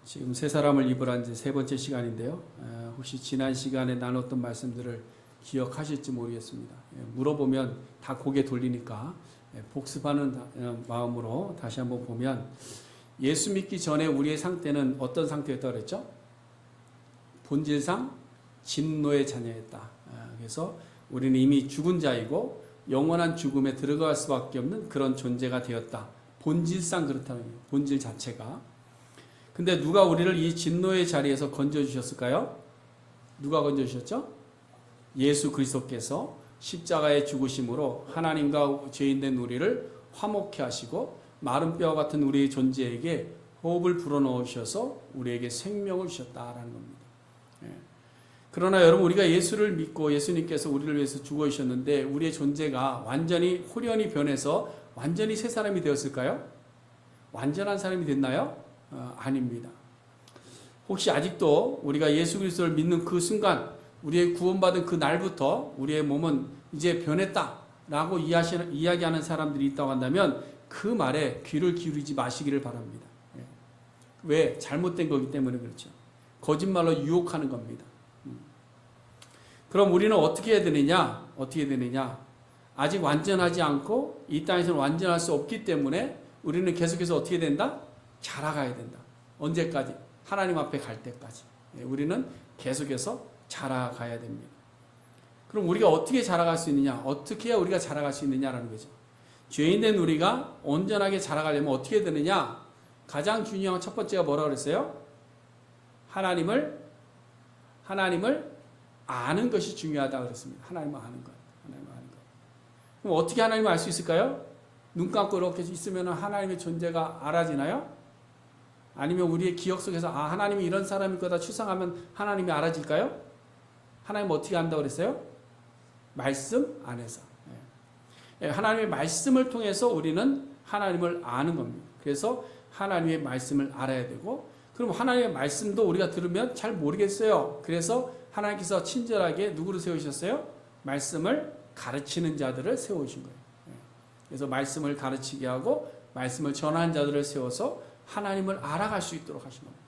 지금 세 사람을 입으란 이제 세 번째 시간인데요. 혹시 지난 시간에 나눴던 말씀들을 기억하실지 모르겠습니다. 물어보면 다 고개 돌리니까 복습하는 마음으로 다시 한번 보면, 예수 믿기 전에 우리의 상태는 어떤 상태였다고 그랬죠? 본질상 진노의 자녀였다. 그래서 우리는 이미 죽은 자이고 영원한 죽음에 들어갈 수밖에 없는 그런 존재가 되었다. 본질상 그렇다는 거예요. 본질 자체가. 근데 누가 우리를 이 진노의 자리에서 건져주셨을까요? 누가 건져주셨죠? 예수 그리스도께서 십자가의 죽으심으로 하나님과 죄인된 우리를 화목케 하시고 마른 뼈 같은 우리의 존재에게 호흡을 불어넣으셔서 우리에게 생명을 주셨다라는 겁니다. 그러나 여러분, 우리가 예수를 믿고 예수님께서 우리를 위해서 죽어주셨는데 우리의 존재가 완전히 홀연히 변해서 완전히 새 사람이 되었을까요? 완전한 사람이 됐나요? 아닙니다. 혹시 아직도 우리가 예수 그리스도를 믿는 그 순간, 우리의 구원받은 그 날부터 우리의 몸은 이제 변했다라고 이야기하는 사람들이 있다고 한다면 그 말에 귀를 기울이지 마시기를 바랍니다. 왜? 잘못된 거기 때문에 그렇죠. 거짓말로 유혹하는 겁니다. 그럼 우리는 어떻게 해야 되느냐? 어떻게 되느냐? 아직 완전하지 않고 이 땅에서는 완전할 수 없기 때문에 우리는 계속해서 어떻게 된다? 자라가야 된다. 언제까지? 하나님 앞에 갈 때까지. 우리는 계속해서 자라가야 됩니다. 그럼 우리가 어떻게 자라갈 수 있느냐? 어떻게 해야 우리가 자라갈 수 있느냐라는 거죠. 죄인된 우리가 온전하게 자라가려면 어떻게 해야 되느냐? 가장 중요한 첫 번째가 뭐라고 그랬어요? 하나님을 아는 것이 중요하다고 그랬습니다. 하나님을 아는 것. 하나님을 아는 것. 그럼 어떻게 하나님을 알 수 있을까요? 눈 감고 이렇게 있으면 하나님의 존재가 알아지나요? 아니면 우리의 기억 속에서 하나님이 이런 사람일 거다 추상하면 하나님이 알아질까요? 하나님 어떻게 안다고 그랬어요? 말씀 안에서. 하나님의 말씀을 통해서 우리는 하나님을 아는 겁니다. 그래서 하나님의 말씀을 알아야 되고, 그럼 하나님의 말씀도 우리가 들으면 잘 모르겠어요. 그래서 하나님께서 친절하게 누구를 세우셨어요? 말씀을 가르치는 자들을 세우신 거예요. 그래서 말씀을 가르치게 하고 말씀을 전하는 자들을 세워서 하나님을 알아갈 수 있도록 하신 겁니다.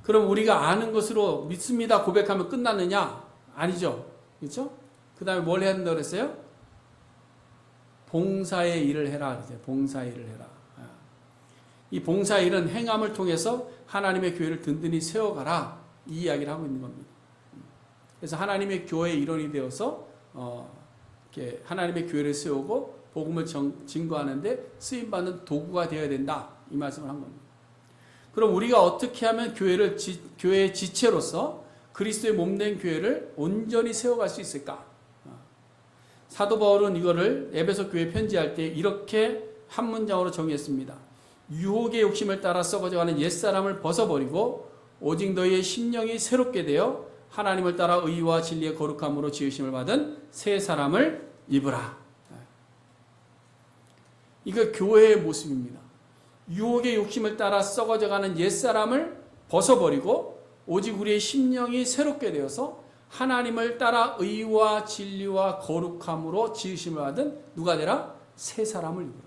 그럼 우리가 아는 것으로 믿습니다 고백하면 끝났느냐? 아니죠. 그렇죠? 그 다음에 뭘 해야 된다고 그랬어요? 봉사의 일을 해라. 봉사의 일을 해라. 이 봉사의 일은 행함을 통해서 하나님의 교회를 든든히 세워가라. 이 이야기를 하고 있는 겁니다. 그래서 하나님의 교회의 일원이 되어서 이렇게 하나님의 교회를 세우고 복음을 증거하는데 쓰임받는 도구가 되어야 된다. 이 말씀을 한 겁니다. 그럼 우리가 어떻게 하면 교회의 지체로서 그리스도의 몸된 교회를 온전히 세워갈 수 있을까? 사도 바울은 이거를 에베소 교회 편지할 때 이렇게 한 문장으로 정의했습니다. 유혹의 욕심을 따라 썩어져가는 옛사람을 벗어버리고 오직 너희의 심령이 새롭게 되어 하나님을 따라 의와 진리의 거룩함으로 지으심을 받은 새 사람을 입으라. 이거 교회의 모습입니다. 유혹의 욕심을 따라 썩어져가는 옛사람을 벗어버리고 오직 우리의 심령이 새롭게 되어서 하나님을 따라 의와 진리와 거룩함으로 지으심을 받은 누가 되라? 새 사람을 입으라.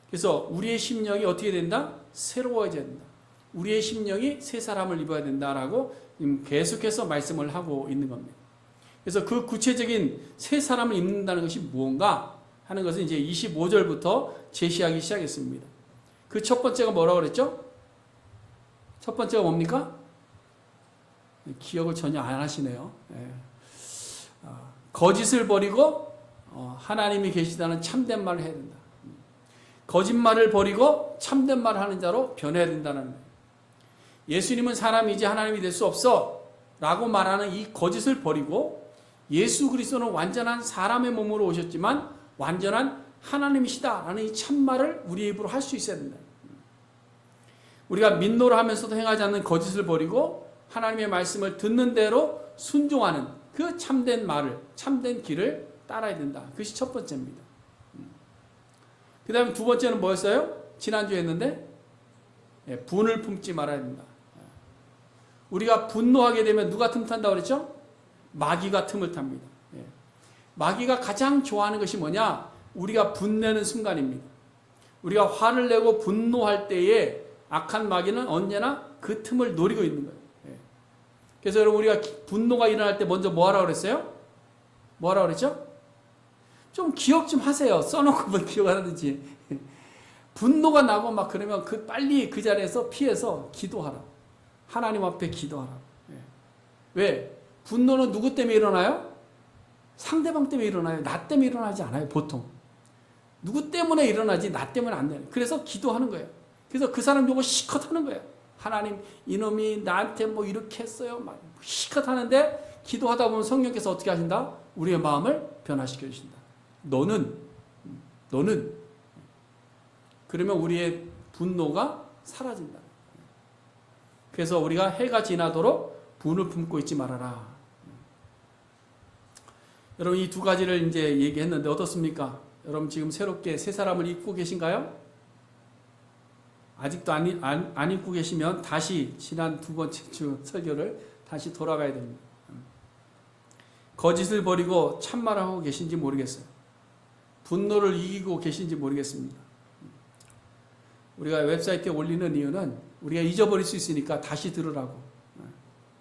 그래서 우리의 심령이 어떻게 된다? 새로워져야 된다. 우리의 심령이 새 사람을 입어야 된다라고 계속해서 말씀을 하고 있는 겁니다. 그래서 그 구체적인 새 사람을 입는다는 것이 무언가 하는 것은 이제 25절부터 제시하기 시작했습니다. 그 첫 번째가 뭐라고 그랬죠? 첫 번째가 뭡니까? 기억을 전혀 안 하시네요. 거짓을 버리고 하나님이 계시다는 참된 말을 해야 된다. 거짓말을 버리고 참된 말을 하는 자로 변해야 된다는 거예요. 예수님은 사람이지 하나님이 될 수 없어 라고 말하는 이 거짓을 버리고 예수 그리스도는 완전한 사람의 몸으로 오셨지만 완전한 하나님이시다 라는 이 참말을 우리의 입으로 할 수 있어야 된다. 우리가 민노를 하면서도 행하지 않는 거짓을 버리고 하나님의 말씀을 듣는 대로 순종하는 그 참된 말을, 참된 길을 따라야 된다. 그것이 첫 번째입니다. 그 다음에 두 번째는 뭐였어요? 지난주에 했는데 분을 품지 말아야 된다. 우리가 분노하게 되면 누가 틈탄다고 그랬죠? 마귀가 틈을 탑니다. 마귀가 가장 좋아하는 것이 뭐냐? 우리가 분내는 순간입니다. 우리가 화를 내고 분노할 때에 악한 마귀는 언제나 그 틈을 노리고 있는 거예요. 그래서 여러분 우리가 분노가 일어날 때 먼저 뭐 하라고 그랬어요? 뭐 하라고 그랬죠? 좀 기억 좀 하세요. 써놓고 뭐 기억하든지. 분노가 나고 막 그러면 빨리 그 자리에서 피해서 기도하라. 하나님 앞에 기도하라. 왜? 분노는 누구 때문에 일어나요? 상대방 때문에 일어나요. 나 때문에 일어나지 않아요. 보통. 누구 때문에 일어나지 나 때문에 안 돼요. 그래서 기도하는 거예요. 그래서 그 사람 보고 시컷 하는 거예요. 하나님 이놈이 나한테 뭐 이렇게 했어요. 막 시컷 하는데 기도하다 보면 성령께서 어떻게 하신다? 우리의 마음을 변화시켜 주신다. 너는 그러면 우리의 분노가 사라진다. 그래서 우리가 해가 지나도록 분을 품고 있지 말아라. 여러분 이 두 가지를 이제 얘기했는데 어떻습니까? 여러분 지금 새롭게 새 사람을 입고 계신가요? 아직도 안 입고 계시면 다시 지난 두 번째 주 설교를 다시 돌아가야 됩니다. 거짓을 버리고 참말을 하고 계신지 모르겠어요. 분노를 이기고 계신지 모르겠습니다. 우리가 웹사이트에 올리는 이유는 우리가 잊어버릴 수 있으니까 다시 들으라고.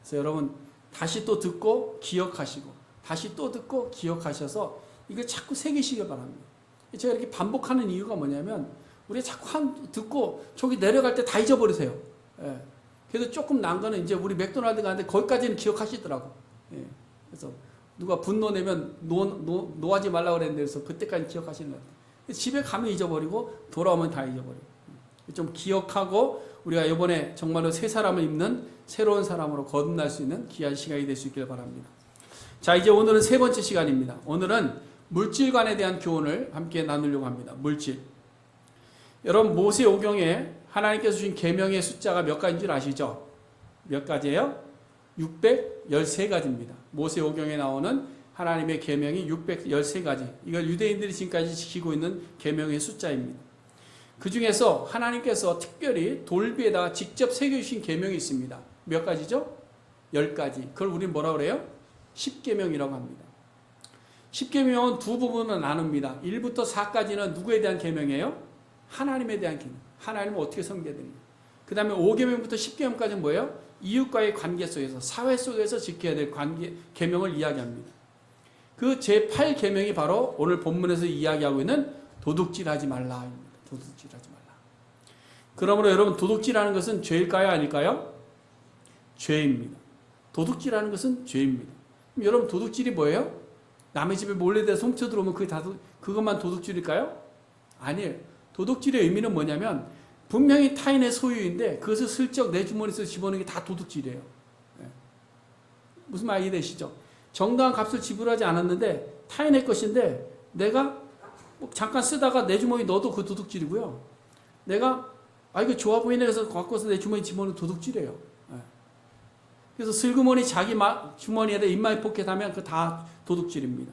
그래서 여러분 다시 또 듣고 기억하시고 다시 또 듣고 기억하셔서 이걸 자꾸 새기시길 바랍니다. 제가 이렇게 반복하는 이유가 뭐냐면 우리가 자꾸 듣고 저기 내려갈 때 다 잊어버리세요. 예. 그래서 조금 난 거는 이제 우리 맥도날드 가는데 거기까지는 기억하시더라고. 예. 그래서 누가 분노 내면 노하지 말라고 그랬는데 그래서 그때까지 기억하시는 것 같아요. 집에 가면 잊어버리고 돌아오면 다 잊어버리고. 좀 기억하고 우리가 이번에 정말로 새 사람을 입는 새로운 사람으로 거듭날 수 있는 귀한 시간이 될 수 있길 바랍니다. 자, 이제 오늘은 세 번째 시간입니다. 오늘은 물질관에 대한 교훈을 함께 나누려고 합니다. 물질. 여러분 모세오경에 하나님께서 주신 계명의 숫자가 몇 가지인 줄 아시죠? 몇 가지예요? 613가지입니다. 모세오경에 나오는 하나님의 계명이 613가지. 이걸 유대인들이 지금까지 지키고 있는 계명의 숫자입니다. 그 중에서 하나님께서 특별히 돌비에다가 직접 새겨주신 계명이 있습니다. 몇 가지죠? 10가지. 그걸 우리는 뭐라고 그래요? 10계명이라고 합니다. 10계명은 두 부분으로 나눕니다. 1부터 4까지는 누구에 대한 계명이에요? 하나님에 대한 계명. 하나님을 어떻게 섬겨야 되는가. 그 다음에 5계명부터 10계명까지는 뭐예요? 이웃과의 관계 속에서, 사회 속에서 지켜야 될 계명을 이야기합니다. 그 제8계명이 바로 오늘 본문에서 이야기하고 있는 도둑질하지 말라입니다. 도둑질하지 말라. 그러므로 여러분 도둑질하는 것은 죄일까요? 아닐까요? 죄입니다. 도둑질하는 것은 죄입니다. 그럼 여러분 도둑질이 뭐예요? 남의 집에 몰래 들어서 훔쳐 들어오면 그것만 도둑질일까요? 아니에요. 도둑질의 의미는 뭐냐면 분명히 타인의 소유인데 그것을 슬쩍 내 주머니에서 집어넣는 게 다 도둑질이에요. 무슨 말 이해되시죠? 정당한 값을 지불하지 않았는데 타인의 것인데 내가 잠깐 쓰다가 내 주머니 넣어도 그 도둑질이고요. 내가 이거 좋아 보이네 해서 갖고 와서 내 주머니 집어넣는 도둑질이에요. 그래서 슬그머니 자기 주머니에다 입마이 포켓하면 그 다 도둑질입니다.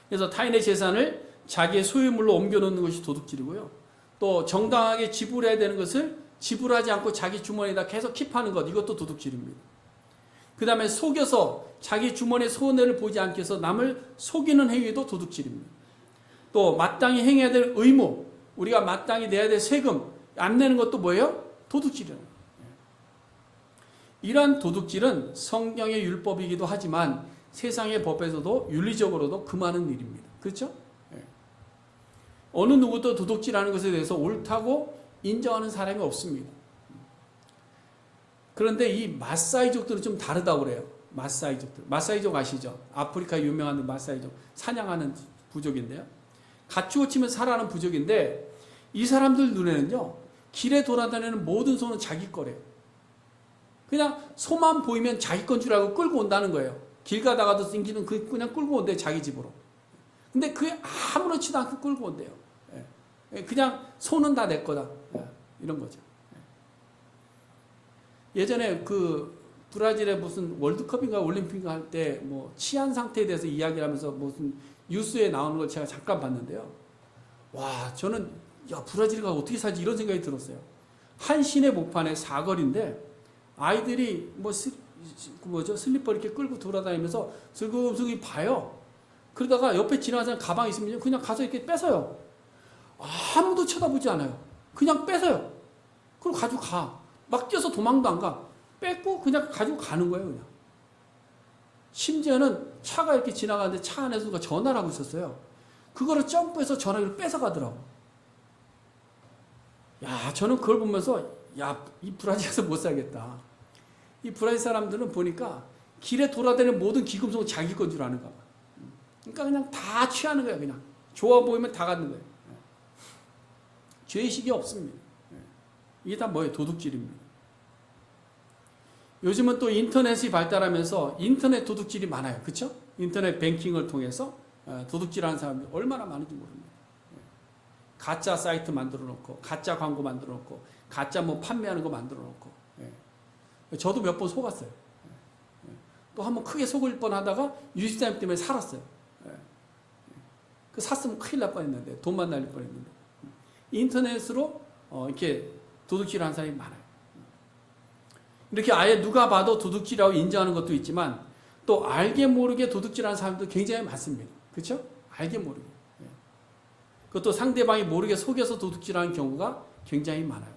그래서 타인의 재산을 자기의 소유물로 옮겨놓는 것이 도둑질이고요. 또 정당하게 지불해야 되는 것을 지불하지 않고 자기 주머니에다 계속 킵하는 것, 이것도 도둑질입니다. 그 다음에 속여서 자기 주머니에 손해를 보지 않기 위해서 남을 속이는 행위도 도둑질입니다. 또 마땅히 행해야 될 의무, 우리가 마땅히 내야 될 세금 안 내는 것도 뭐예요? 도둑질이에요. 이러한 도둑질은 성경의 율법이기도 하지만 세상의 법에서도 윤리적으로도 금하는 일입니다. 그렇죠? 어느 누구도 도둑질하는 것에 대해서 옳다고 인정하는 사람이 없습니다. 그런데 이 마사이족들은 좀 다르다고 그래요. 마사이족 아시죠? 아프리카 유명한 마사이족, 사냥하는 부족인데요. 갖추어 치면 살아가는 부족인데 이 사람들 눈에는요, 길에 돌아다니는 모든 소는 자기 거래요. 그냥 소만 보이면 자기 건 줄 알고 끌고 온다는 거예요. 길 가다가도 생기는 그냥 끌고 온대요, 자기 집으로. 근데 그게 아무렇지도 않고 끌고 온대요. 그냥 소는 다 내 거다. 이런 거죠. 예전에 그 브라질의 무슨 월드컵인가 올림픽인가 할 때 뭐 치안 상태에 대해서 이야기를 하면서 무슨 뉴스에 나오는 걸 제가 잠깐 봤는데요. 와, 저는 브라질가 어떻게 살지 이런 생각이 들었어요. 한 시내 목판에 사거리인데 아이들이 슬리퍼 이렇게 끌고 돌아다니면서 슬금슬금 봐요. 그러다가 옆에 지나가는 사람 가방 있으면 그냥 가서 이렇게 뺏어요. 아무도 쳐다보지 않아요. 그냥 뺏어요. 그리고 가지고 가. 막 뛰어서 도망도 안 가. 뺏고 그냥 가지고 가는 거예요. 그냥. 심지어는 차가 이렇게 지나가는데 차 안에서 누가 전화를 하고 있었어요. 그거를 점프해서 전화기를 뺏어가더라고. 야, 저는 그걸 보면서 야, 이 브라질에서 못 살겠다. 이 브라질 사람들은 보니까 길에 돌아다니는 모든 기금속은 자기 건 줄 아는가 봐. 그러니까 그냥 다 취하는 거예요. 그냥 좋아 보이면 다 갖는 거예요. 죄의식이 없습니다. 이게 다 뭐예요? 도둑질입니다. 요즘은 또 인터넷이 발달하면서 인터넷 도둑질이 많아요. 그렇죠? 인터넷 뱅킹을 통해서 도둑질하는 사람들이 얼마나 많은지 모릅니다. 가짜 사이트 만들어 놓고 가짜 광고 만들어 놓고 가짜 뭐 판매하는 거 만들어 놓고 저도 몇 번 속았어요. 또 한번 크게 속을 뻔하다가 유지사님 때문에 살았어요. 그 샀으면 큰일 날 뻔했는데 돈만 날릴 뻔했는데 인터넷으로 이렇게 도둑질하는 사람이 많아요. 이렇게 아예 누가 봐도 도둑질이라고 인정하는 것도 있지만 또 알게 모르게 도둑질하는 사람도 굉장히 많습니다. 그렇죠? 알게 모르게. 그것도 상대방이 모르게 속여서 도둑질하는 경우가 굉장히 많아요.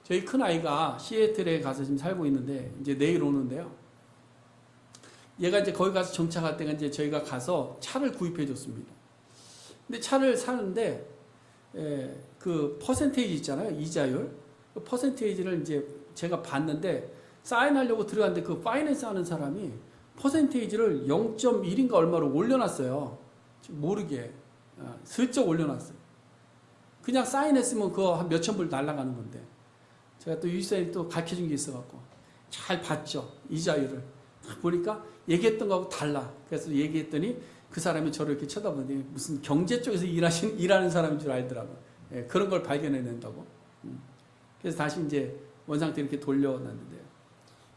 저희 큰아이가 시애틀에 가서 지금 살고 있는데 이제 내일 오는데요. 얘가 이제 거기 가서 정착할 때가 이제 저희가 가서 차를 구입해 줬습니다. 근데 차를 사는데 그 퍼센테이지 있잖아요. 이자율. 그 퍼센테이지를 이제 제가 봤는데 사인하려고 들어갔는데 그 파이낸스 하는 사람이 퍼센테이지를 0.1인가 얼마로 올려놨어요. 모르게. 슬쩍 올려놨어요. 그냥 사인했으면 그거 한 몇천 불 날아가는 건데 제가 또 유지사님 또 가르쳐준 게 있어갖고 잘 봤죠. 이자율을. 보니까 얘기했던 거하고 달라. 그래서 얘기했더니 그 사람이 저를 이렇게 쳐다보는데 무슨 경제 쪽에서 일하는 사람인 줄 알더라고요. 그런 걸 발견해낸다고. 그래서 다시 이제 원상태 이렇게 돌려놨는데요.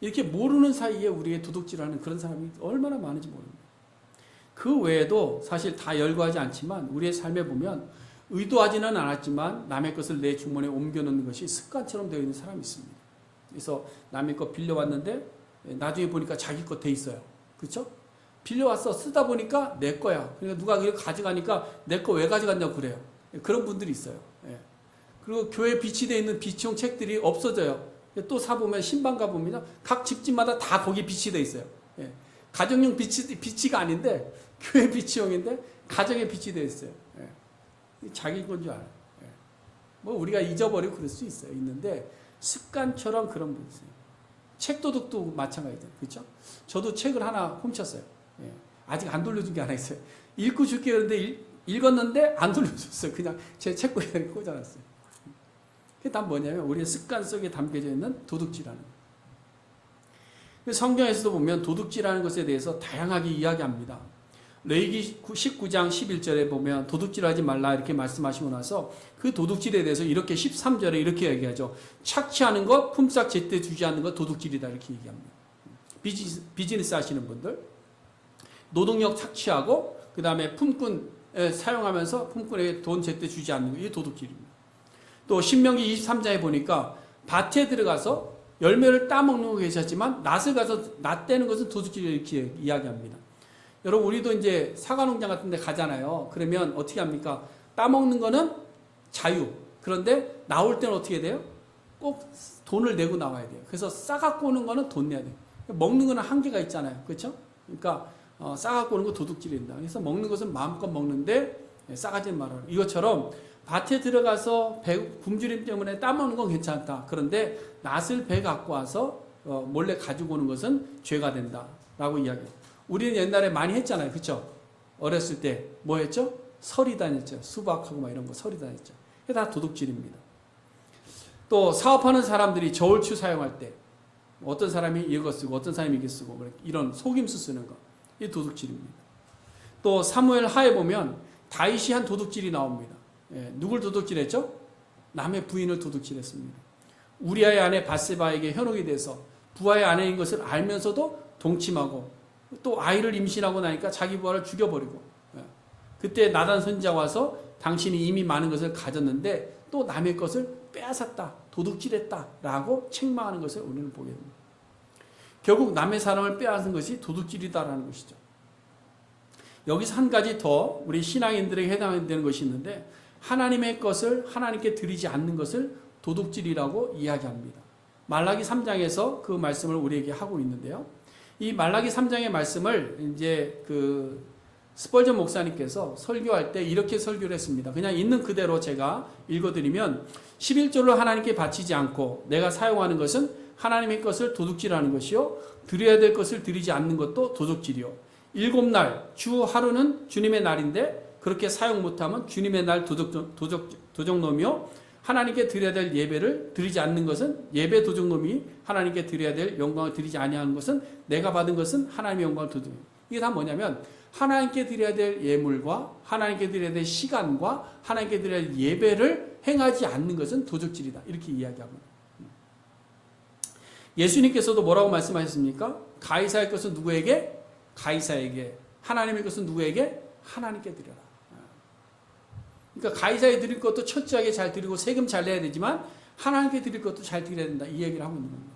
이렇게 모르는 사이에 우리의 도둑질하는 그런 사람이 얼마나 많은지 모릅니다. 그 외에도 사실 다 열거하지 않지만 우리의 삶에 보면 의도하지는 않았지만 남의 것을 내 주머니에 옮겨놓는 것이 습관처럼 되어 있는 사람이 있습니다. 그래서 남의 거 빌려왔는데 나중에 보니까 자기 거 돼 있어요. 그렇죠? 빌려왔어. 쓰다 보니까 내 거야. 그러니까 누가 이걸 가져가니까 내 거 왜 가져갔냐고 그래요. 그런 분들이 있어요. 그리고 교회에 비치되어 있는 비치용 책들이 없어져요. 또 사보면 신방 가보면 각 집집마다 다 거기 비치되어 있어요. 가정용 비치가 아닌데 교회 비치용인데 가정에 비치되어 있어요. 자기 건 줄 알아요. 뭐 우리가 잊어버리고 그럴 수 있어요. 있는데 습관처럼 그런 분이 있어요. 책 도둑도 마찬가지죠. 그렇죠? 저도 책을 하나 훔쳤어요. 아직 안 돌려준 게 하나 있어요. 읽고 줄게 그런데 읽었는데 안 돌려줬어요. 그냥 제 책꽂이에 꽂아놨어요. 그게 다 뭐냐면 우리의 습관 속에 담겨져 있는 도둑질하는 거예요. 성경에서도 보면 도둑질하는 것에 대해서 다양하게 이야기합니다. 레위기 19장 11절에 보면 도둑질하지 말라 이렇게 말씀하시고 나서 그 도둑질에 대해서 이렇게 13절에 이렇게 얘기하죠. 착취하는 것, 품삯 제때 주지 않는 것 도둑질이다 이렇게 얘기합니다. 비즈니스 하시는 분들 노동력 착취하고 그 다음에 품꾼 사용하면서 품꾼에게 돈 제때 주지 않는 것 이게 도둑질입니다. 또 신명기 23장에 보니까 밭에 들어가서 열매를 따먹는 거 계셨지만 낫을 가서 낫 떼는 것은 도둑질을 이렇게 이야기합니다. 여러분 우리도 이제 사과 농장 같은 데 가잖아요. 그러면 어떻게 합니까? 따먹는 거는 자유. 그런데 나올 때는 어떻게 돼요? 꼭 돈을 내고 나와야 돼요. 그래서 싸갖고 오는 거는 돈 내야 돼요. 먹는 거는 한계가 있잖아요. 그렇죠? 그러니까 싸갖고 오는 거 도둑질입니다. 그래서 먹는 것은 마음껏 먹는데 싸가지 말아요. 이것처럼 밭에 들어가서 굶주림 때문에 따먹는 건 괜찮다. 그런데 낫을 배 갖고 와서 몰래 가지고 오는 것은 죄가 된다라고 이야기해요. 우리는 옛날에 많이 했잖아요. 그렇죠? 어렸을 때 뭐 했죠? 서리 다녔죠. 수박하고 막 이런 거 서리 다녔죠. 그게 다 도둑질입니다. 또 사업하는 사람들이 저울추 사용할 때 어떤 사람이 이거 쓰고 어떤 사람이 이게 쓰고 이런 속임수 쓰는 거 이게 도둑질입니다. 또 사무엘 하에 보면 다윗이 한 도둑질이 나옵니다. 누굴 도둑질했죠? 남의 부인을 도둑질했습니다. 우리아의 아내 밧세바에게 현혹이 돼서 부하의 아내인 것을 알면서도 동침하고 또 아이를 임신하고 나니까 자기 부하를 죽여버리고 그때 나단 선지자가 와서 당신이 이미 많은 것을 가졌는데 또 남의 것을 빼앗았다, 도둑질했다라고 책망하는 것을 우리는 보게 됩니다. 결국 남의 사람을 빼앗은 것이 도둑질이다라는 것이죠. 여기서 한 가지 더 우리 신앙인들에게 해당되는 것이 있는데 하나님의 것을 하나님께 드리지 않는 것을 도둑질이라고 이야기합니다. 말라기 3장에서 그 말씀을 우리에게 하고 있는데요. 이 말라기 3장의 말씀을 이제 그 스펄전 목사님께서 설교할 때 이렇게 설교를 했습니다. 그냥 있는 그대로 제가 읽어드리면 11조를 하나님께 바치지 않고 내가 사용하는 것은 하나님의 것을 도둑질하는 것이요 드려야 될 것을 드리지 않는 것도 도둑질이요 7날 주 하루는 주님의 날인데 그렇게 사용 못하면 주님의 날 도적놈이요 하나님께 드려야 될 예배를 드리지 않는 것은 예배 도적놈이 하나님께 드려야 될 영광을 드리지 아니하는 것은 내가 받은 것은 하나님의 영광을 도둑. 이게 다 뭐냐면 하나님께 드려야 될 예물과 하나님께 드려야 될 시간과 하나님께 드려야 될 예배를 행하지 않는 것은 도적질이다. 이렇게 이야기합니다. 예수님께서도 뭐라고 말씀하셨습니까? 가이사의 것은 누구에게? 가이사에게. 하나님의 것은 누구에게? 하나님께 드려라. 그러니까 가이사에 드릴 것도 철저하게 잘 드리고 세금 잘 내야 되지만 하나님께 드릴 것도 잘 드려야 된다. 이 얘기를 하고 있는 겁니다.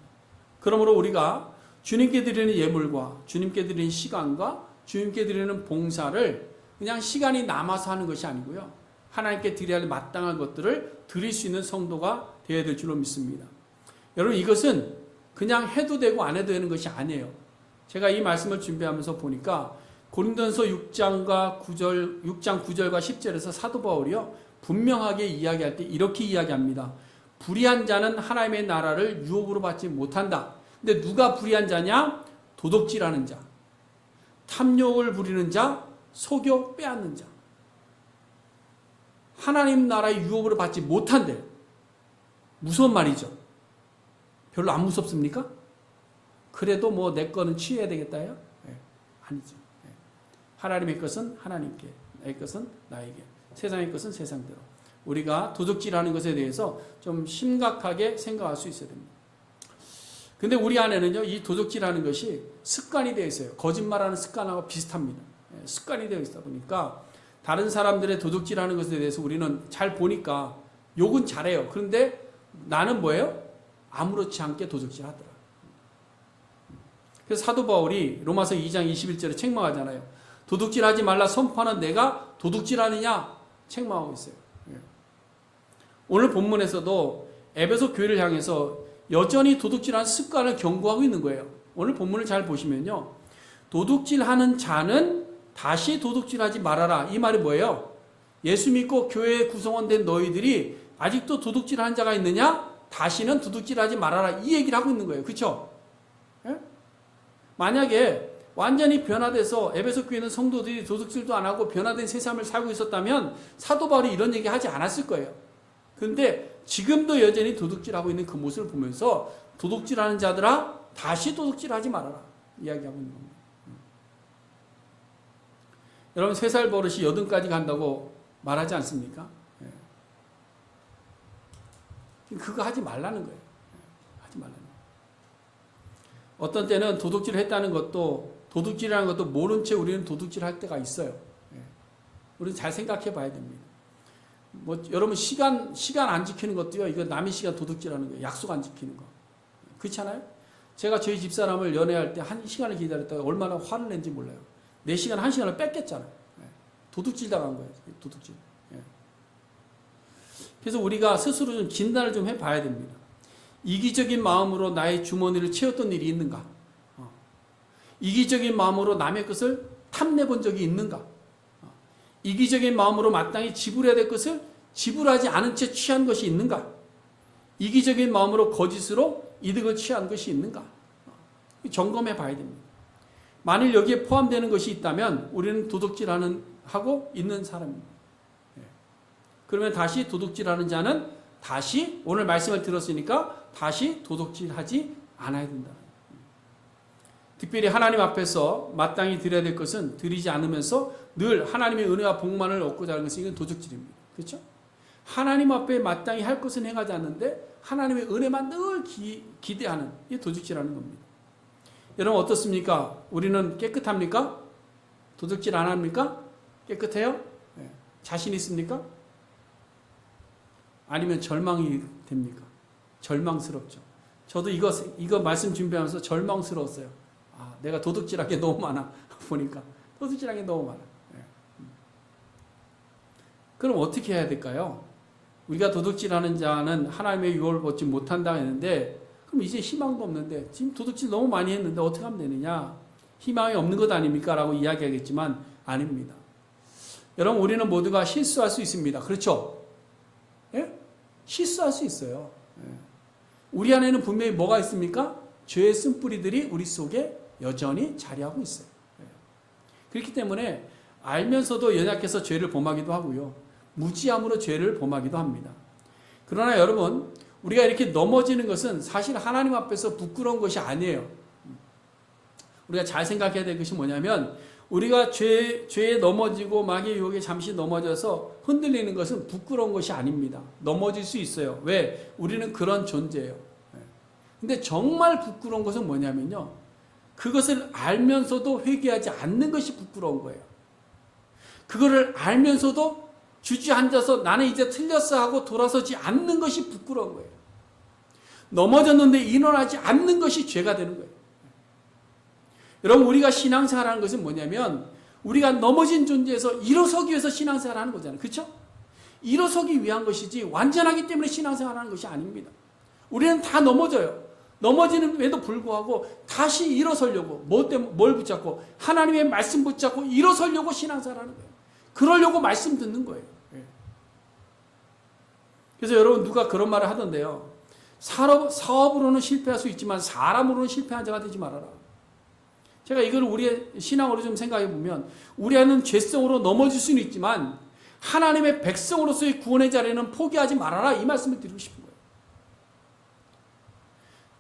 그러므로 우리가 주님께 드리는 예물과 주님께 드리는 시간과 주님께 드리는 봉사를 그냥 시간이 남아서 하는 것이 아니고요. 하나님께 드려야 할 마땅한 것들을 드릴 수 있는 성도가 되어야 될 줄로 믿습니다. 여러분 이것은 그냥 해도 되고 안 해도 되는 것이 아니에요. 제가 이 말씀을 준비하면서 보니까 고린도전서 6장 9절과 10절에서 사도 바울이요 분명하게 이야기할 때 이렇게 이야기합니다. 불의한 자는 하나님의 나라를 유업으로 받지 못한다. 근데 누가 불의한 자냐? 도둑질하는 자, 탐욕을 부리는 자, 속여 빼앗는 자. 하나님 나라의 유업으로 받지 못한대. 무서운 말이죠. 별로 안 무섭습니까? 그래도 뭐 내 거는 취해야 되겠다요? 네, 아니죠. 네. 하나님의 것은 하나님께, 나의 것은 나에게, 세상의 것은 세상대로. 우리가 도둑질하는 것에 대해서 좀 심각하게 생각할 수 있어야 됩니다. 근데 우리 안에는요, 이 도둑질하는 것이 습관이 되어 있어요. 거짓말하는 습관하고 비슷합니다. 네, 습관이 되어 있다 보니까 다른 사람들의 도둑질하는 것에 대해서 우리는 잘 보니까 욕은 잘해요. 그런데 나는 뭐예요? 아무렇지 않게 도둑질하더라. 그래서 사도 바울이 로마서 2장 21절에 책망하잖아요. 도둑질하지 말라 선포하는 내가 도둑질하느냐 책망하고 있어요. 오늘 본문에서도 에베소 교회를 향해서 여전히 도둑질하는 습관을 경고하고 있는 거예요. 오늘 본문을 잘 보시면요. 도둑질하는 자는 다시 도둑질하지 말아라. 이 말이 뭐예요? 예수 믿고 교회 구성원 된 너희들이 아직도 도둑질하는 자가 있느냐? 다시는 도둑질하지 말아라. 이 얘기를 하고 있는 거예요. 그렇죠? 예? 만약에 완전히 변화돼서 에베소 교회는 성도들이 도둑질도 안 하고 변화된 새 삶을 살고 있었다면 사도 바울이 이런 얘기 하지 않았을 거예요. 그런데 지금도 여전히 도둑질하고 있는 그 모습을 보면서 도둑질하는 자들아 다시 도둑질하지 말아라. 이야기하고 있는 겁니다. 여러분 3살 버릇이 8까지 간다고 말하지 않습니까? 그거 하지 말라는 거예요. 하지 말라는 거예요. 어떤 때는 도둑질을 했다는 것도 도둑질이라는 것도 모른 채 우리는 도둑질을 할 때가 있어요. 우리는 잘 생각해 봐야 됩니다. 뭐 여러분 시간 안 지키는 것도요. 이거 남의 시간 도둑질하는 거예요. 약속 안 지키는 거. 그렇잖아요? 제가 저희 집사람을 연애할 때 1시간을 기다렸다가 얼마나 화를 낸지 몰라요. 4시간 1시간을 뺏겼잖아요. 도둑질 당한 거예요. 도둑질. 그래서 우리가 스스로 좀 진단을 좀 해봐야 됩니다. 이기적인 마음으로 나의 주머니를 채웠던 일이 있는가? 이기적인 마음으로 남의 것을 탐내본 적이 있는가? 이기적인 마음으로 마땅히 지불해야 될 것을 지불하지 않은 채 취한 것이 있는가? 이기적인 마음으로 거짓으로 이득을 취한 것이 있는가? 점검해 봐야 됩니다. 만일 여기에 포함되는 것이 있다면 우리는 도둑질하고 있는 사람입니다. 그러면 다시 도둑질하는 자는 다시 오늘 말씀을 들었으니까 다시 도둑질하지 않아야 된다. 특별히 하나님 앞에서 마땅히 드려야 될 것은 드리지 않으면서 늘 하나님의 은혜와 복만을 얻고자 하는 것은 이건 도둑질입니다. 그렇죠? 하나님 앞에 마땅히 할 것은 행하지 않는데 하나님의 은혜만 늘 기대하는 이 도둑질하는 겁니다. 여러분 어떻습니까? 우리는 깨끗합니까? 도둑질 안 합니까? 깨끗해요? 네. 자신 있습니까? 아니면 절망이 됩니까? 절망스럽죠. 저도 이거 말씀 준비하면서 절망스러웠어요. 아, 내가 도둑질한 게 너무 많아. 보니까 도둑질한 게 너무 많아. 네. 그럼 어떻게 해야 될까요? 우리가 도둑질하는 자는 하나님의 유혹을 받지 못한다 했는데 그럼 이제 희망도 없는데 지금 도둑질 너무 많이 했는데 어떻게 하면 되느냐? 희망이 없는 것 아닙니까? 라고 이야기하겠지만 아닙니다. 여러분 우리는 모두가 실수할 수 있습니다. 그렇죠? 예? 실수할 수 있어요. 예. 우리 안에는 분명히 뭐가 있습니까? 죄의 쓴뿌리들이 우리 속에 여전히 자리하고 있어요. 예. 그렇기 때문에 알면서도 연약해서 죄를 범하기도 하고요. 무지함으로 죄를 범하기도 합니다. 그러나 여러분 우리가 이렇게 넘어지는 것은 사실 하나님 앞에서 부끄러운 것이 아니에요. 우리가 잘 생각해야 될 것이 뭐냐면 우리가 죄에 넘어지고 마귀의 유혹에 잠시 넘어져서 흔들리는 것은 부끄러운 것이 아닙니다. 넘어질 수 있어요. 왜? 우리는 그런 존재예요. 근데 정말 부끄러운 것은 뭐냐면요. 그것을 알면서도 회개하지 않는 것이 부끄러운 거예요. 그거를 알면서도 주저앉아서 나는 이제 틀렸어 하고 돌아서지 않는 것이 부끄러운 거예요. 넘어졌는데 일어나지 않는 것이 죄가 되는 거예요. 여러분 우리가 신앙생활하는 것은 뭐냐면 우리가 넘어진 존재에서 일어서기 위해서 신앙생활하는 거잖아요. 그렇죠? 일어서기 위한 것이지 완전하기 때문에 신앙생활하는 것이 아닙니다. 우리는 다 넘어져요. 넘어지는데도 불구하고 다시 일어서려고 뭘 붙잡고 하나님의 말씀 붙잡고 일어서려고 신앙생활하는 거예요. 그러려고 말씀 듣는 거예요. 그래서 여러분 누가 그런 말을 하던데요. 사업으로는 실패할 수 있지만 사람으로는 실패한 자가 되지 말아라. 제가 이걸 우리의 신앙으로 좀 생각해 보면 우리 안은 죄성으로 넘어질 수는 있지만 하나님의 백성으로서의 구원의 자리는 포기하지 말아라 이 말씀을 드리고 싶은 거예요.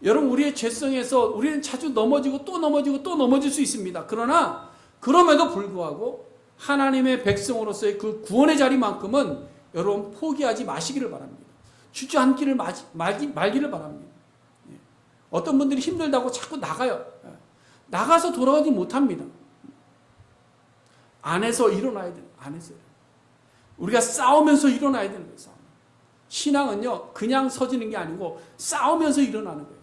여러분 우리의 죄성에서 우리는 자주 넘어지고 또 넘어지고 또 넘어질 수 있습니다. 그러나 그럼에도 불구하고 하나님의 백성으로서의 그 구원의 자리만큼은 여러분 포기하지 마시기를 바랍니다. 주저앉기를 말기를 바랍니다. 어떤 분들이 힘들다고 자꾸 나가요. 나가서 돌아오지 못합니다. 안에서 일어나야 돼요. 안에서. 우리가 싸우면서 일어나야 되는 거예요. 싸움. 신앙은요, 그냥 서지는 게 아니고 싸우면서 일어나는 거예요.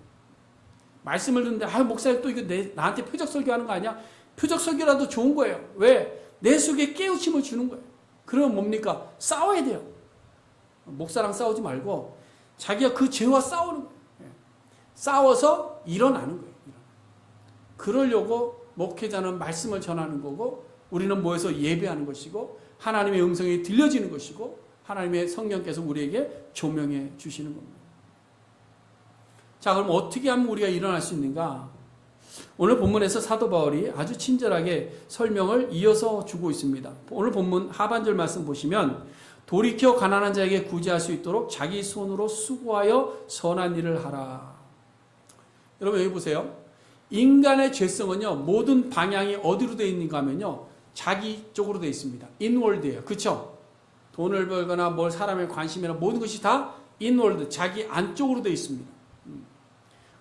말씀을 듣는데, 목사님 또 이거 나한테 표적 설교하는 거 아니야? 표적 설교라도 좋은 거예요. 왜? 내 속에 깨우침을 주는 거예요. 그러면 뭡니까? 싸워야 돼요. 목사랑 싸우지 말고 자기가 그 죄와 싸우는 거예요. 싸워서 일어나는 거예요. 그러려고 목회자는 말씀을 전하는 거고 우리는 모여서 예배하는 것이고 하나님의 음성이 들려지는 것이고 하나님의 성령께서 우리에게 조명해 주시는 겁니다. 자, 그럼 어떻게 하면 우리가 일어날 수 있는가? 오늘 본문에서 사도 바울이 아주 친절하게 설명을 이어서 주고 있습니다. 오늘 본문 하반절 말씀 보시면 돌이켜 가난한 자에게 구제할 수 있도록 자기 손으로 수고하여 선한 일을 하라. 여러분 여기 보세요. 인간의 죄성은요, 모든 방향이 어디로 되어 있는가 하면요, 자기 쪽으로 되어 있습니다. 인월드예요. 그쵸? 돈을 벌거나 뭘 사람의 관심이나 모든 것이 다 인월드, 자기 안쪽으로 되어 있습니다.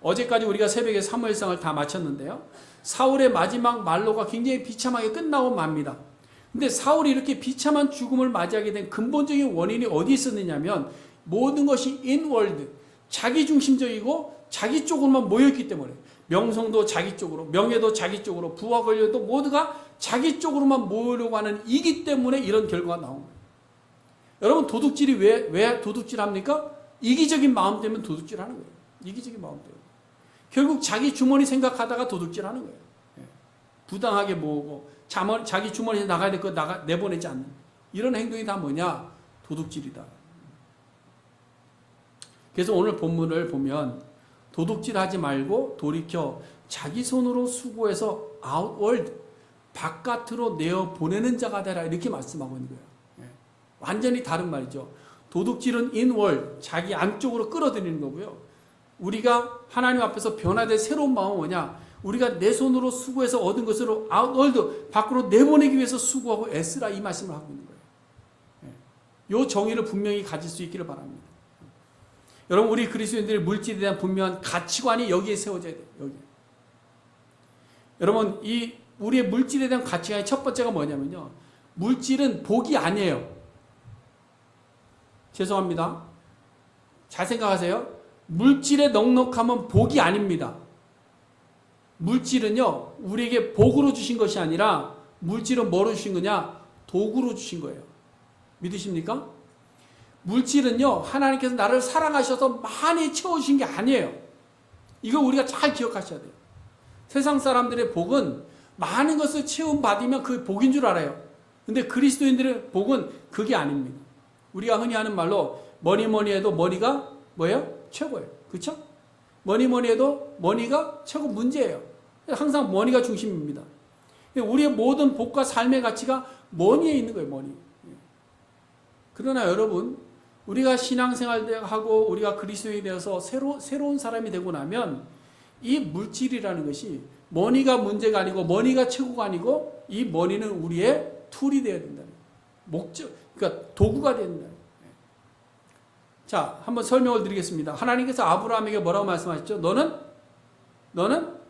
어제까지 우리가 새벽에 사무엘상을 다 마쳤는데요. 사울의 마지막 말로가 굉장히 비참하게 끝나고 맙니다. 근데 사울이 이렇게 비참한 죽음을 맞이하게 된 근본적인 원인이 어디 있었느냐면 모든 것이 인월드, 자기 중심적이고 자기 쪽으로만 모여있기 때문에 명성도 자기 쪽으로, 명예도 자기 쪽으로, 부와 권력도 모두가 자기 쪽으로만 모으려고 하는 이기 때문에 이런 결과가 나온 거예요. 여러분 도둑질이 왜 도둑질합니까? 이기적인 마음 때문에 도둑질하는 거예요. 이기적인 마음 때문에. 결국 자기 주머니 생각하다가 도둑질하는 거예요. 부당하게 모으고 자기 주머니에서 나가야 될 거 내보내지 않는 이런 행동이 다 뭐냐? 도둑질이다. 그래서 오늘 본문을 보면 도둑질하지 말고 돌이켜 자기 손으로 수고해서 아웃월드, 바깥으로 내어 보내는 자가 되라 이렇게 말씀하고 있는 거예요. 완전히 다른 말이죠. 도둑질은 인월, 자기 안쪽으로 끌어들이는 거고요. 우리가 하나님 앞에서 변화될 새로운 마음은 뭐냐? 우리가 내 손으로 수고해서 얻은 것으로 아웃월드, 밖으로 내보내기 위해서 수고하고 애쓰라 이 말씀을 하고 있는 거예요. 이 정의를 분명히 가질 수 있기를 바랍니다. 여러분 우리 그리스도인들의 물질에 대한 분명한 가치관이 여기에 세워져야 돼요. 여기. 여러분 이 우리의 물질에 대한 가치관의 첫 번째가 뭐냐면요. 물질은 복이 아니에요. 죄송합니다. 잘 생각하세요. 물질의 넉넉함은 복이 아닙니다. 물질은요. 우리에게 복으로 주신 것이 아니라 물질은 뭐로 주신 거냐? 도구로 주신 거예요. 믿으십니까? 물질은요, 하나님께서 나를 사랑하셔서 많이 채워주신 게 아니에요. 이거 우리가 잘 기억하셔야 돼요. 세상 사람들의 복은 많은 것을 채움받으면 그게 복인 줄 알아요. 근데 그리스도인들의 복은 그게 아닙니다. 우리가 흔히 하는 말로 뭐니 해도 머니가 뭐예요? 최고예요. 그렇죠? 뭐니 해도 머니가 최고 문제예요. 항상 머니가 중심입니다. 우리의 모든 복과 삶의 가치가 머니에 있는 거예요. 머니. 그러나 여러분, 우리가 신앙생활하고 우리가 그리스도인이 되어서 새로운 사람이 되고 나면 이 물질이라는 것이 머니가 문제가 아니고 머니가 최고가 아니고 이 머니는 우리의 툴이 되어야 된다. 목적, 그러니까 도구가 된다. 자, 한번 설명을 드리겠습니다. 하나님께서 아브라함에게 뭐라고 말씀하셨죠? 너는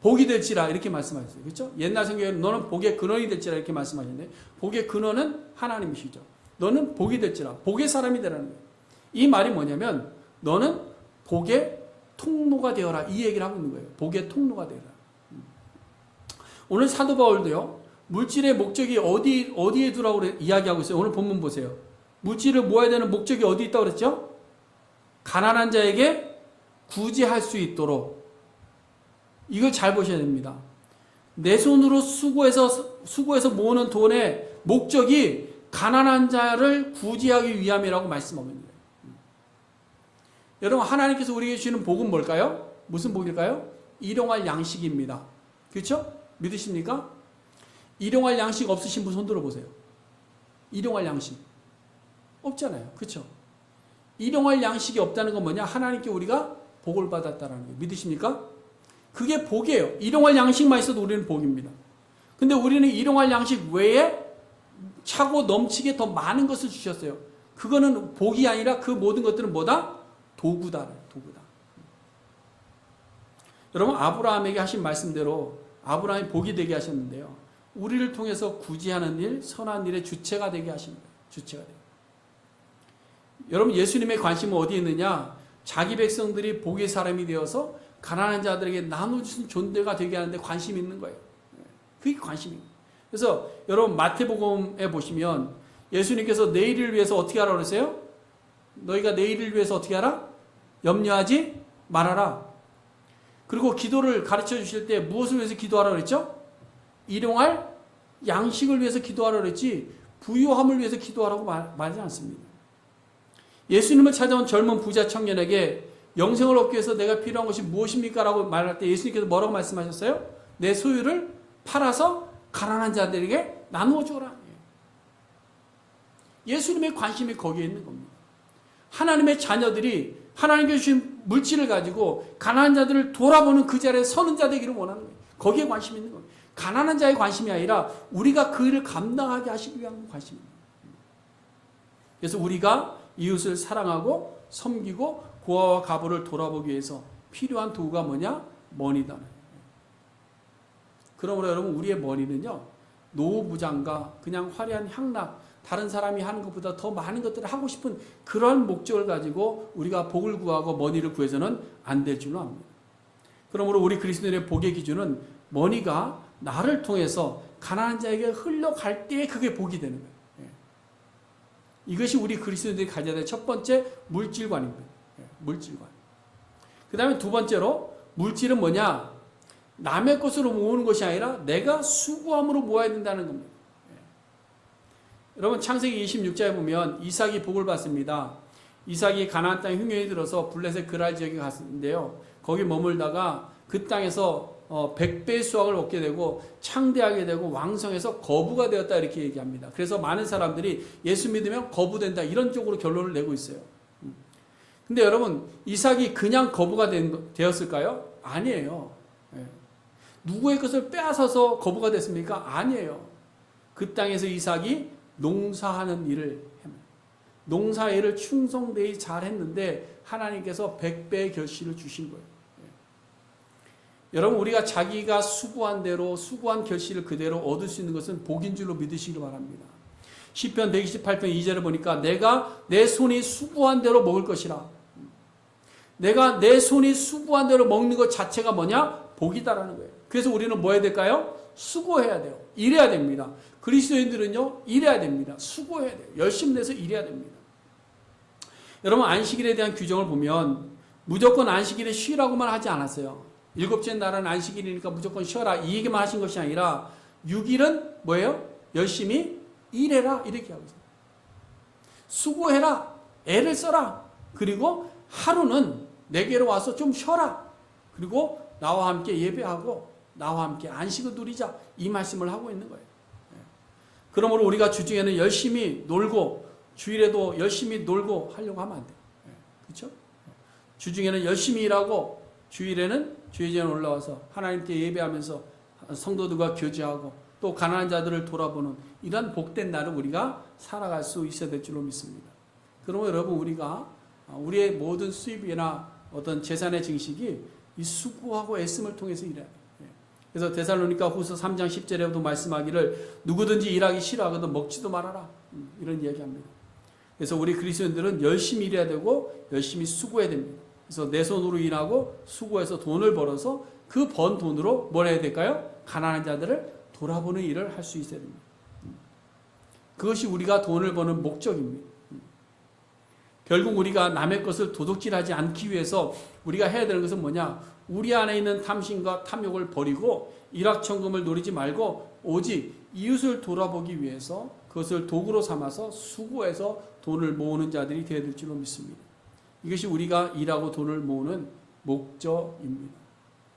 복이 될지라 이렇게 말씀하셨어요. 그렇죠? 옛날 성경에는 너는 복의 근원이 될지라 이렇게 말씀하셨는데 복의 근원은 하나님이시죠. 너는 복이 될지라. 복의 사람이 되라는 거예요. 이 말이 뭐냐면 너는 복의 통로가 되어라. 이 얘기를 하고 있는 거예요. 복의 통로가 되어라. 오늘 사도 바울도요. 물질의 목적이 어디에 두라고 이야기하고 있어요. 오늘 본문 보세요. 물질을 모아야 되는 목적이 어디 있다고 그랬죠? 가난한 자에게 구제할 수 있도록. 이걸 잘 보셔야 됩니다. 내 손으로 수고해서 모으는 돈의 목적이 가난한 자를 구제하기 위함이라고 말씀하고 있는 거예요. 여러분, 하나님께서 우리에게 주시는 복은 뭘까요? 무슨 복일까요? 일용할 양식입니다. 그렇죠? 믿으십니까? 일용할 양식 없으신 분 손 들어보세요. 일용할 양식 없잖아요. 그렇죠? 일용할 양식이 없다는 건 뭐냐? 하나님께 우리가 복을 받았다는 거예요. 믿으십니까? 그게 복이에요. 일용할 양식만 있어도 우리는 복입니다. 근데 우리는 일용할 양식 외에 차고 넘치게 더 많은 것을 주셨어요. 그거는 복이 아니라 그 모든 것들은 뭐다? 도구다. 도구다. 여러분, 아브라함에게 하신 말씀대로 아브라함이 복이 되게 하셨는데요. 우리를 통해서 구제하는 일, 선한 일의 주체가 되게 하십니다. 주체가 돼요. 여러분, 예수님의 관심은 어디에 있느냐? 자기 백성들이 복의 사람이 되어서 가난한 자들에게 나눠주신 존재가 되게 하는데 관심이 있는 거예요. 그게 관심입니다. 그래서 여러분, 마태복음에 보시면 예수님께서 내일을 위해서 어떻게 하라고 그러세요? 너희가 내일을 위해서 어떻게 하라? 염려하지 말아라. 그리고 기도를 가르쳐 주실 때 무엇을 위해서 기도하라고 그랬죠? 일용할 양식을 위해서 기도하라고 그랬지 부유함을 위해서 기도하라고 말하지 않습니다. 예수님을 찾아온 젊은 부자 청년에게 영생을 얻기 위해서 내가 필요한 것이 무엇입니까? 라고 말할 때 예수님께서 뭐라고 말씀하셨어요? 내 소유를 팔아서 가난한 자들에게 나누어 주어라. 예수님의 관심이 거기에 있는 겁니다. 하나님의 자녀들이 하나님께 주신 물질을 가지고 가난한 자들을 돌아보는 그 자리에 서는 자 되기를 원하는 거예요. 거기에 관심이 있는 거예요. 가난한 자의 관심이 아니라 우리가 그 일을 감당하게 하시기 위한 관심입니다. 그래서 우리가 이웃을 사랑하고 섬기고 고아와 과부를 돌아보기 위해서 필요한 도구가 뭐냐? 머니다. 그러므로 여러분, 우리의 머니는요, 노후부장과 그냥 화려한 향락, 다른 사람이 하는 것보다 더 많은 것들을 하고 싶은 그런 목적을 가지고 우리가 복을 구하고 머니를 구해서는 안 될 줄로 압니다. 그러므로 우리 그리스도인의 복의 기준은 머니가 나를 통해서 가난한 자에게 흘러갈 때 그게 복이 되는 거예요. 이것이 우리 그리스도인들이 가져야 될 첫 번째 물질관입니다. 물질관. 그 다음에 두 번째로 물질은 뭐냐? 남의 것으로 모으는 것이 아니라 내가 수고함으로 모아야 된다는 겁니다. 여러분, 창세기 26장에 보면 이삭이 복을 받습니다. 이삭이 가나안 땅에 흉년이 들어서 블레셋 그랄 지역에 갔는데요. 거기 머물다가 그 땅에서 100배의 수확을 얻게 되고 창대하게 되고 왕성해서 거부가 되었다 이렇게 얘기합니다. 그래서 많은 사람들이 예수 믿으면 거부된다 이런 쪽으로 결론을 내고 있어요. 근데 여러분, 이삭이 그냥 거부가 되었을까요? 아니에요. 누구의 것을 빼앗아서 거부가 됐습니까? 아니에요. 그 땅에서 이삭이 농사하는 일을 농사 일을 충성되이 잘 했는데 하나님께서 100배의 결실을 주신 거예요. 여러분, 우리가 자기가 수고한 대로 수고한 결실을 그대로 얻을 수 있는 것은 복인 줄로 믿으시기 바랍니다. 시편 128편 2절을 보니까 내가 내 손이 수고한 대로 먹을 것이라. 내가 내 손이 수고한 대로 먹는 것 자체가 뭐냐? 복이다라는 거예요. 그래서 우리는 뭐 해야 될까요? 수고해야 돼요. 일해야 됩니다. 그리스도인들은요, 일해야 됩니다. 수고해야 돼요. 열심 내서 일해야 됩니다. 여러분, 안식일에 대한 규정을 보면 무조건 안식일에 쉬라고만 하지 않았어요. 일곱째 날은 안식일이니까 무조건 쉬어라, 이 얘기만 하신 것이 아니라 6일은 뭐예요? 열심히 일해라, 이렇게 하고 있어요. 수고해라, 애를 써라, 그리고 하루는 내게로 와서 좀 쉬어라, 그리고 나와 함께 예배하고 나와 함께 안식을 누리자, 이 말씀을 하고 있는 거예요. 그러므로 우리가 주중에는 열심히 놀고 주일에도 열심히 놀고 하려고 하면 안 돼요. 그렇죠? 주중에는 열심히 일하고 주일에는 주일전에 올라와서 하나님께 예배하면서 성도들과 교제하고 또 가난한 자들을 돌아보는 이런 복된 날을 우리가 살아갈 수 있어야 될 줄로 믿습니다. 그러면 여러분, 우리가 우리의 모든 수입이나 어떤 재산의 증식이 이 수고하고 애씀을 통해서 일해야 돼요. 그래서 데살로니가 후서 3장 10절에도 말씀하기를 누구든지 일하기 싫어하거든 먹지도 말아라, 이런 이야기합니다. 그래서 우리 그리스도인들은 열심히 일해야 되고 열심히 수고해야 됩니다. 그래서 내 손으로 일하고 수고해서 돈을 벌어서 그 번 돈으로 뭘 해야 될까요? 가난한 자들을 돌아보는 일을 할 수 있어야 됩니다. 그것이 우리가 돈을 버는 목적입니다. 결국 우리가 남의 것을 도둑질하지 않기 위해서 우리가 해야 되는 것은 뭐냐? 우리 안에 있는 탐심과 탐욕을 버리고 일확천금을 노리지 말고 오직 이웃을 돌아보기 위해서 그것을 도구로 삼아서 수고해서 돈을 모으는 자들이 되어야 될 줄로 믿습니다. 이것이 우리가 일하고 돈을 모으는 목적입니다.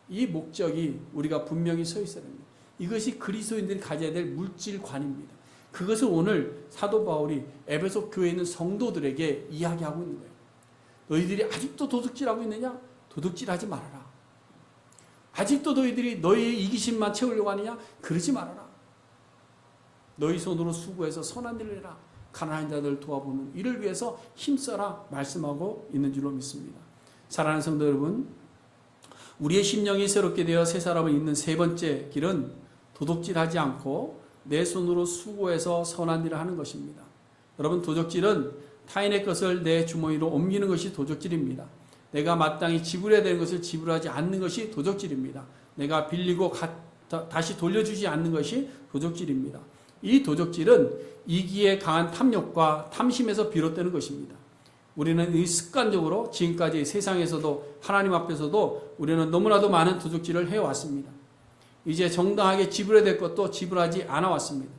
이 목적이 우리가 분명히 서 있어야 됩니다. 이것이 그리스도인들이 가져야 될 물질관입니다. 그것을 오늘 사도 바울이 에베소 교회에 있는 성도들에게 이야기하고 있는 거예요. 너희들이 아직도 도둑질하고 있느냐? 도둑질하지 말아라. 아직도 너희들이 너희의 이기심만 채우려고 하느냐? 그러지 말아라. 너희 손으로 수고해서 선한 일을 해라. 가난한 자들을 도와보는 이를 위해서 힘써라 말씀하고 있는 줄로 믿습니다. 사랑하는 성도 여러분, 우리의 심령이 새롭게 되어 새 사람을 잇는 세 번째 길은 도둑질하지 않고 내 손으로 수고해서 선한 일을 하는 것입니다. 여러분, 도둑질은 타인의 것을 내 주머니로 옮기는 것이 도둑질입니다. 내가 마땅히 지불해야 되는 것을 지불하지 않는 것이 도둑질입니다. 내가 빌리고 다시 돌려주지 않는 것이 도둑질입니다. 이 도둑질은 이기에 강한 탐욕과 탐심에서 비롯되는 것입니다. 우리는 이 습관적으로 지금까지 세상에서도 하나님 앞에서도 우리는 너무나도 많은 도둑질을 해왔습니다. 이제 정당하게 지불해야 될 것도 지불하지 않아 왔습니다.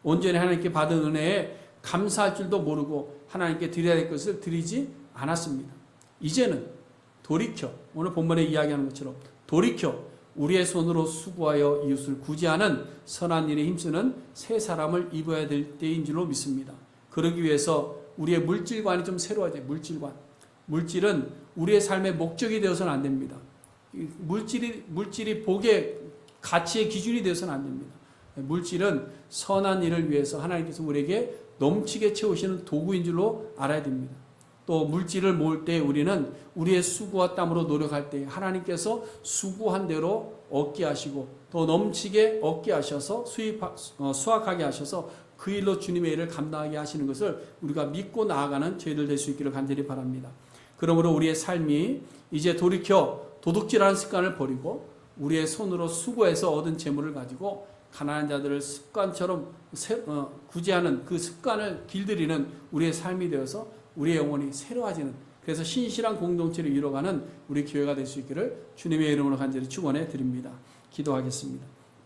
온전히 하나님께 받은 은혜에 감사할 줄도 모르고 하나님께 드려야 될 것을 드리지 않았습니다. 이제는 돌이켜, 오늘 본문에 이야기하는 것처럼 돌이켜 우리의 손으로 수고하여 이웃을 구제하는 선한 일에 힘쓰는 새 사람을 입어야 될 때인 줄로 믿습니다. 그러기 위해서 우리의 물질관이 좀 새로워져요. 물질관. 물질은 우리의 삶의 목적이 되어서는 안 됩니다. 물질이 복의 가치의 기준이 되어서는 안 됩니다. 물질은 선한 일을 위해서 하나님께서 우리에게 넘치게 채우시는 도구인 줄로 알아야 됩니다. 또 물질을 모을 때 우리는 우리의 수고와 땀으로 노력할 때 하나님께서 수고한 대로 얻게 하시고 또 넘치게 얻게 하셔서 수확하게 하셔서 그 일로 주님의 일을 감당하게 하시는 것을 우리가 믿고 나아가는 저희들 될 수 있기를 간절히 바랍니다. 그러므로 우리의 삶이 이제 돌이켜 도둑질하는 습관을 버리고 우리의 손으로 수고해서 얻은 재물을 가지고 가난한 자들을 습관처럼 구제하는 그 습관을 길들이는 우리의 삶이 되어서 우리의 영혼이 새로워지는, 그래서 신실한 공동체를 이뤄가는 우리 교회가 될 수 있기를 주님의 이름으로 간절히 축원해 드립니다. 기도하겠습니다.